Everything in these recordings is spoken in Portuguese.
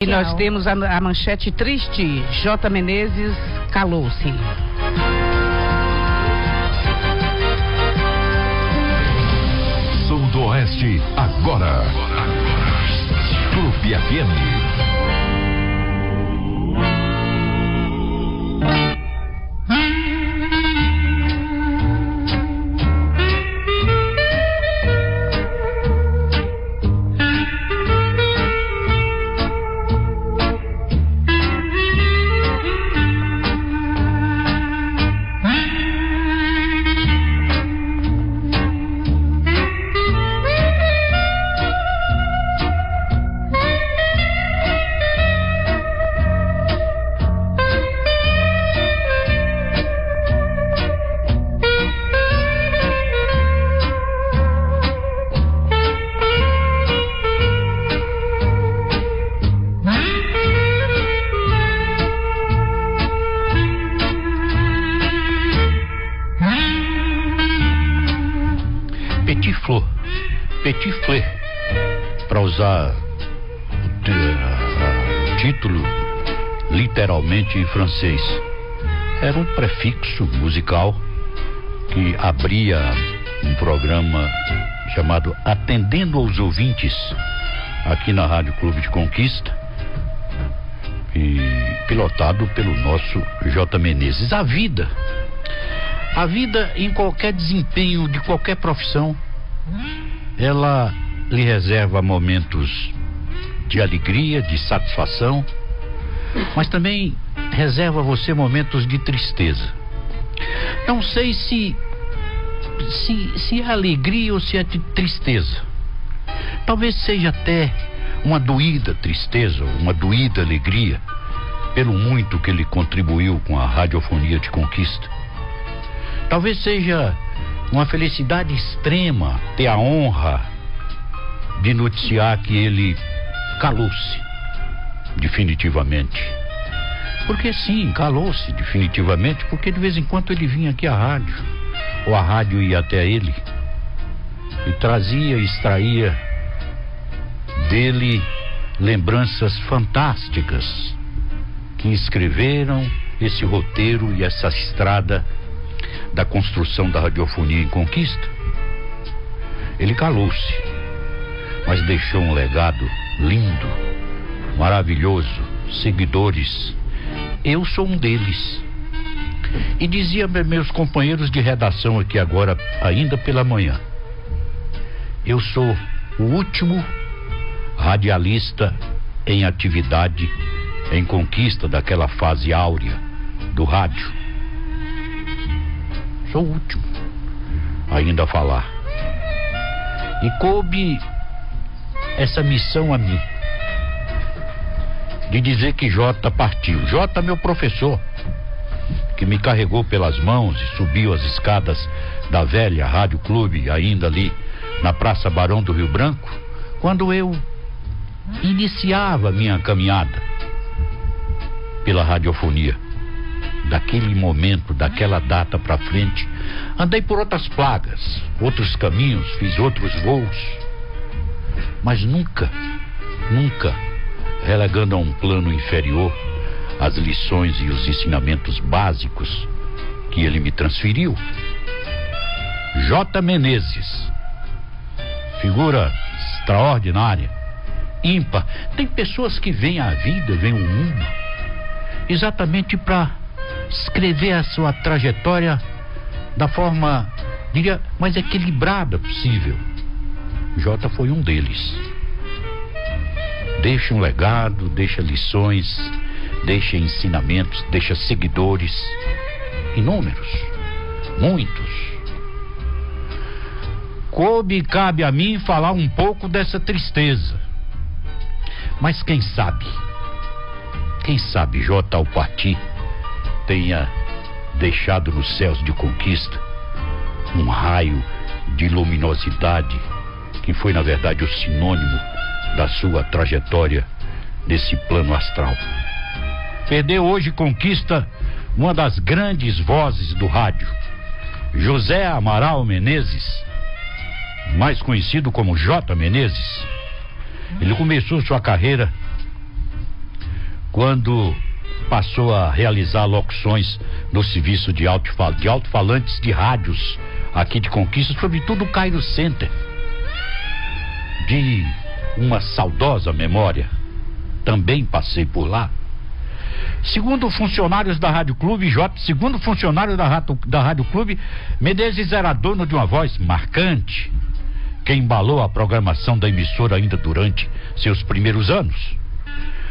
E nós temos a manchete triste: J. Menezes calou-se. Som do Oeste, agora. Clube FM. Petit fleur, para usar o título literalmente em francês, era um prefixo musical que abria um programa chamado Atendendo aos Ouvintes, aqui na Rádio Clube de Conquista, e pilotado pelo nosso J. Menezes. A vida em qualquer desempenho de qualquer profissão, ela lhe reserva momentos de alegria, de satisfação, mas também reserva a você momentos de tristeza. Não sei se é alegria ou se é de tristeza. Talvez seja até uma doída tristeza, uma doída alegria, pelo muito que ele contribuiu com a radiofonia de Conquista. Talvez seja uma felicidade extrema ter a honra de noticiar que ele calou-se definitivamente. Porque sim, calou-se definitivamente, porque de vez em quando ele vinha aqui à rádio, ou a rádio ia até ele e trazia, extraía dele lembranças fantásticas que escreveram esse roteiro e essa estrada da construção da radiofonia em Conquista. Ele calou-se, mas deixou um legado lindo, maravilhoso, seguidores. Eu sou um deles. E dizia a meus companheiros de redação aqui agora, ainda pela manhã, eu sou o último radialista em atividade em Conquista daquela fase áurea do rádio. Sou o último ainda a falar. E coube essa missão a mim, de dizer que Jota partiu. Jota, meu professor, que me carregou pelas mãos e subiu as escadas da velha Rádio Clube, ainda ali na Praça Barão do Rio Branco, quando eu iniciava minha caminhada pela radiofonia. Daquele momento, daquela data pra frente, andei por outras plagas, outros caminhos, fiz outros voos, mas nunca relegando a um plano inferior as lições e os ensinamentos básicos que ele me transferiu. J. Menezes, figura extraordinária, ímpar. Tem pessoas que veem a vida, veem o mundo, exatamente para escrever a sua trajetória da forma, diria, mais equilibrada possível. Jota foi um deles. Deixa um legado, deixa lições, deixa ensinamentos, deixa seguidores inúmeros, muitos. Cabe a mim falar um pouco dessa tristeza, mas quem sabe Jota, ao partir, tenha deixado nos céus de Conquista um raio de luminosidade que foi, na verdade, o sinônimo da sua trajetória nesse plano astral. Perdeu hoje Conquista uma das grandes vozes do rádio, José Amaral Menezes, mais conhecido como J. Menezes. Ele começou sua carreira quando passou a realizar locuções no serviço de alto-falantes de rádios aqui de Conquista, sobretudo o Cairo Center, de uma saudosa memória. Também passei por lá. Segundo funcionários da Rádio Clube, segundo funcionário da Rádio Clube, Menezes era dono de uma voz marcante, que embalou a programação da emissora ainda durante seus primeiros anos.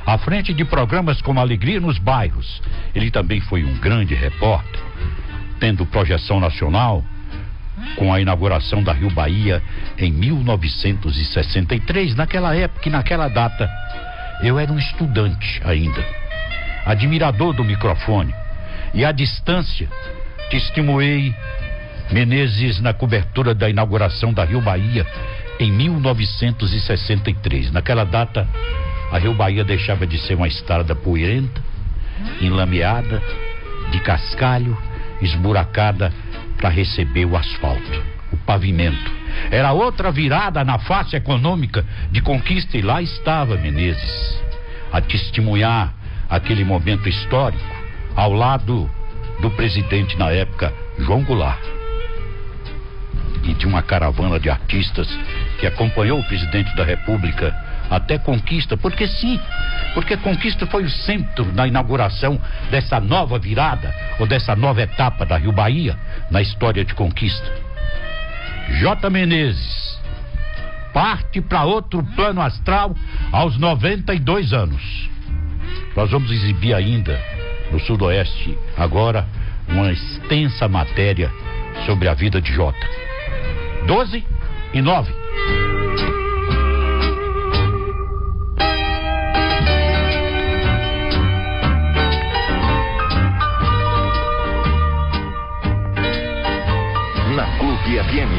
À frente de programas como Alegria nos Bairros, ele também foi um grande repórter, tendo projeção nacional com a inauguração da Rio Bahia em 1963. Naquela época e naquela data, eu era um estudante ainda, admirador do microfone, e à distância testemunhei Menezes na cobertura da inauguração da Rio Bahia em 1963. Naquela data, a Rio Bahia deixava de ser uma estrada poeirenta, enlameada, de cascalho, esburacada para receber o asfalto, o pavimento. Era outra virada na face econômica de Conquista, e lá estava Menezes a testemunhar aquele momento histórico ao lado do presidente na época, João Goulart, e de uma caravana de artistas que acompanhou o presidente da República até Conquista, porque Conquista foi o centro da inauguração dessa nova virada, ou dessa nova etapa da Rio Bahia na história de Conquista. J. Menezes parte para outro plano astral aos 92 anos. Nós vamos exibir ainda no Sudoeste agora uma extensa matéria sobre a vida de J. 12:09. Na Clube FM,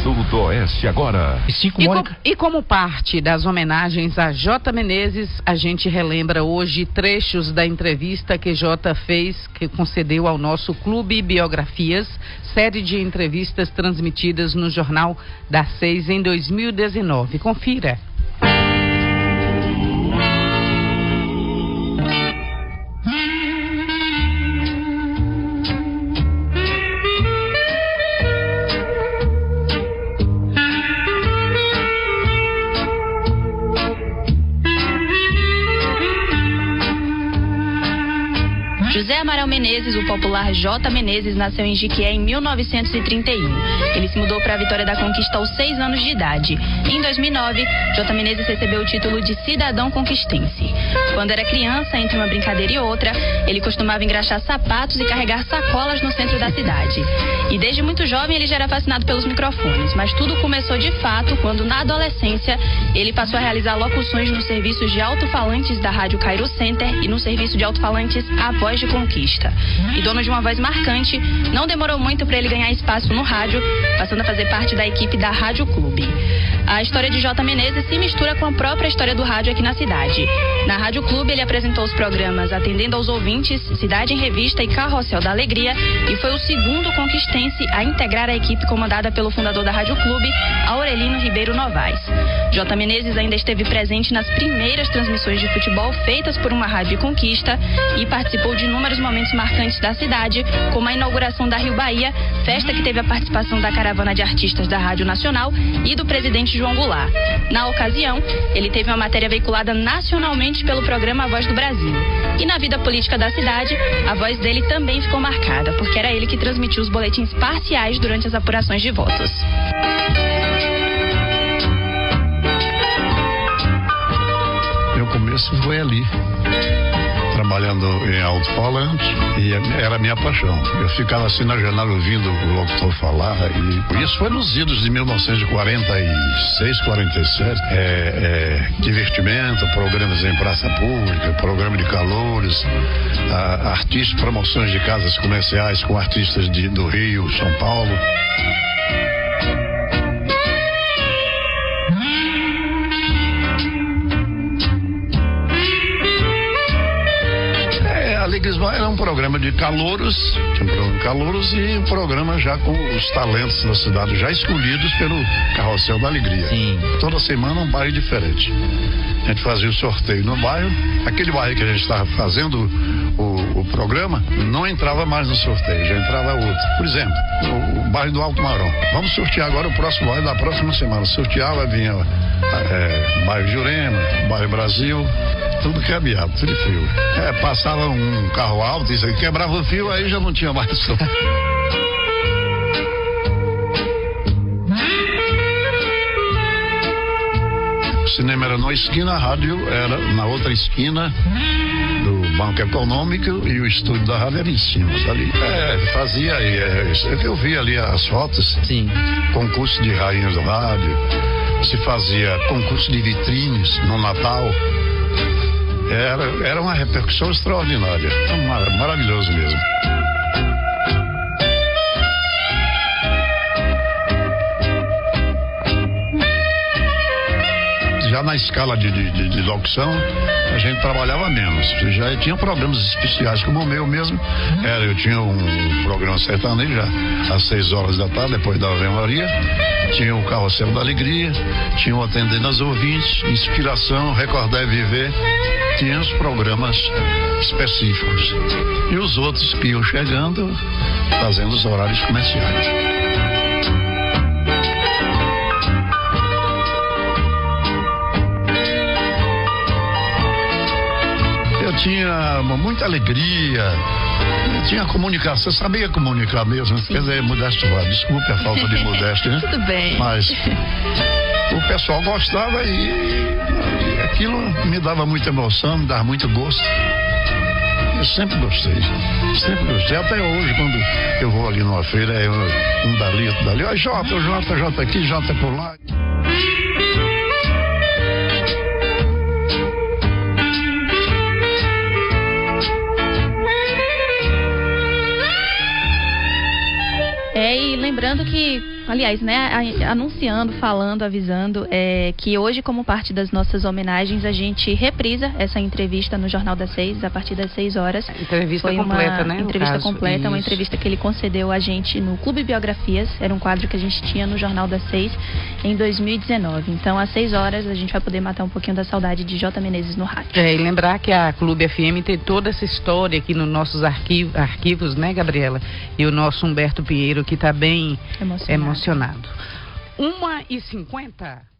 Sudoeste agora. E como parte das homenagens a J. Menezes, a gente relembra hoje trechos da entrevista que J fez, que concedeu ao nosso Clube Biografias, série de entrevistas transmitidas no Jornal das 6 em 2019. Confira. José Amaral Menezes, o popular J. Menezes, nasceu em Jiquié em 1931. Ele se mudou para a Vitória da Conquista aos 6 anos de idade. Em 2009, J. Menezes recebeu o título de cidadão conquistense. Quando era criança, entre uma brincadeira e outra, ele costumava engraxar sapatos e carregar sacolas no centro da cidade. E desde muito jovem ele já era fascinado pelos microfones, mas tudo começou de fato quando, na adolescência, ele passou a realizar locuções nos serviços de alto-falantes da Rádio Cairo Center e no serviço de alto-falantes A Voz de Conquista. E dono de uma voz marcante, não demorou muito para ele ganhar espaço no rádio, passando a fazer parte da equipe da Rádio Clube. A história de J. Menezes se mistura com a própria história do rádio aqui na cidade. Na Rádio Clube, ele apresentou os programas Atendendo aos Ouvintes, Cidade em Revista e Carrossel da Alegria, e foi o segundo conquistense a integrar a equipe comandada pelo fundador da Rádio Clube, Aurelino Ribeiro Novaes. J. Menezes ainda esteve presente nas primeiras transmissões de futebol feitas por uma rádio de Conquista e participou de inúmeros momentos marcantes da cidade, como a inauguração da Rio Bahia, festa que teve a participação da caravana de artistas da Rádio Nacional e do presidente João Goulart. Na ocasião, ele teve uma matéria veiculada nacionalmente pelo programa A Voz do Brasil. E na vida política da cidade, a voz dele também ficou marcada, porque era ele que transmitiu os boletins parciais durante as apurações de votos. Meu começo foi ali, trabalhando em alto-falante, e era a minha paixão. Eu ficava assim na janela ouvindo o locutor falar, e isso foi nos idos de 1946, 47. Divertimento, programas em praça pública, programa de calouros, artistas, promoções de casas comerciais com artistas do Rio, São Paulo. Era um programa de calouros, e um programa já com os talentos da cidade, já escolhidos pelo Carrossel da Alegria. Sim. Toda semana um bairro diferente. A gente fazia o sorteio no bairro. Aquele bairro que a gente estava fazendo o programa, não entrava mais no sorteio, já entrava outro. Por exemplo, o bairro do Alto Marão. Vamos sortear agora o próximo bairro da próxima semana. Sorteava, vinha bairro Jurema, bairro Brasil, tudo cabeado, tudo fio. Passava um carro alto, isso aí, quebrava o fio, aí já não tinha mais som. O cinema era numa esquina, a rádio era na outra esquina do Banco Econômico e o estúdio da rádio era em cima, ali. Fazia, eu vi ali as fotos. Sim. Concurso de rainhas do rádio, se fazia concurso de vitrines no Natal. Era uma repercussão extraordinária, maravilhoso mesmo. Já na escala de locução, a gente trabalhava menos. Já tinha programas especiais, como o meu mesmo. Eu tinha um programa sertanejo às 6 horas da tarde, depois da Ave Maria. Tinha o Carrossel da Alegria, tinha o Atendendo aos Ouvintes, Inspiração, Recordar e Viver. Tinha os programas específicos. E os outros que iam chegando, fazendo os horários comerciais. Tinha muita alegria, tinha comunicação, sabia comunicar mesmo. Quer dizer, Modesto, desculpe a falta de modéstia, né? Tudo bem. Mas o pessoal gostava e aquilo me dava muita emoção, me dava muito gosto. Eu sempre gostei. Até hoje, quando eu vou ali numa feira, um dali, outro dali. Ó, Jota aqui, Jota por lá. E lembrando que, aliás, né, anunciando, falando, avisando, que hoje, como parte das nossas homenagens, a gente reprisa essa entrevista no Jornal das 6, a partir das 6 horas. Entrevista Foi completa, uma né? Entrevista completa, uma entrevista que ele concedeu a gente no Clube Biografias, era um quadro que a gente tinha no Jornal das 6 em 2019. Então, às 6 horas, a gente vai poder matar um pouquinho da saudade de J. Menezes no rádio. E lembrar que a Clube FM tem toda essa história aqui nos nossos arquivos, né, Gabriela? E o nosso Humberto Pinheiro, que está bem emocionado. 1h50.